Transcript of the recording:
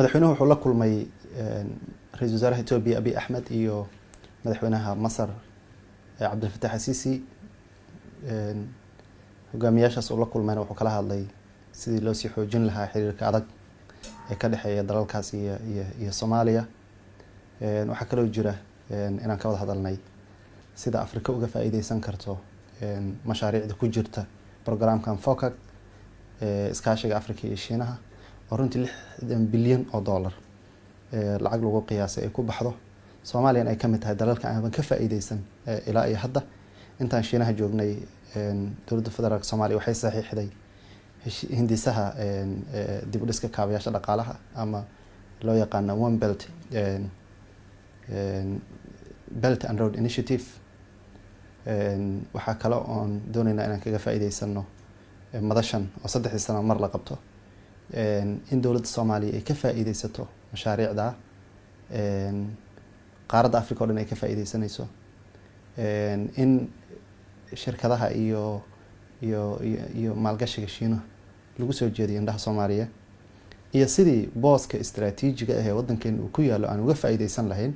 madaxweynuhu wuxuu la kulmay ra'iisul wasaaraha Ethiopia Abiy Ahmed iyo madaxweynaha Masar Abdel Fattah al-Sisi hogaamiyaashaas uu la kulmayna wuxuu kala hadlay sidii loo sii xoojin lahaa xiriirka adag ee ka dhaxeeya dalalkaas iyo Soomaaliya waxa kale oo jira inaan ka wada hadalnay sida Afrika uga faa'iideysan karto mashaariicda ku jirta programkan FOCAC iskaashiga Afrika iyo Shiinaha oo runtii $60 bilyan lacag lagu qiyaasay ay ku baxdo Soomaaliya ay kamid tahay dalalka aan ka faa'iideysan ilaa iyo hadda intaan Shiinaha joognay dowladda federaalka Soomaaliya waxay saxiixday hindisaha dib u dhiska kaabayaasha dhaqaalaha ama loo yaqaan One Belt and Road Initiative waxa kale oo aan doonaynaa inaan kaga faa'iideysano madashan oo 3 sano mar la qabto in dowladda Soomaaliya ay ka faa'iideysato mashaariicda qaaradda Afrika oo dhan ay ka faa'iideysanayso in shirkadaha iyo maalgashiga Shiinaha lagu soo jeediyo indhaha Soomaaliya iyo sidii booska istiraatiijiga ah ee waddankeena uu ku yaalo aan uga faa'iideysan lahayn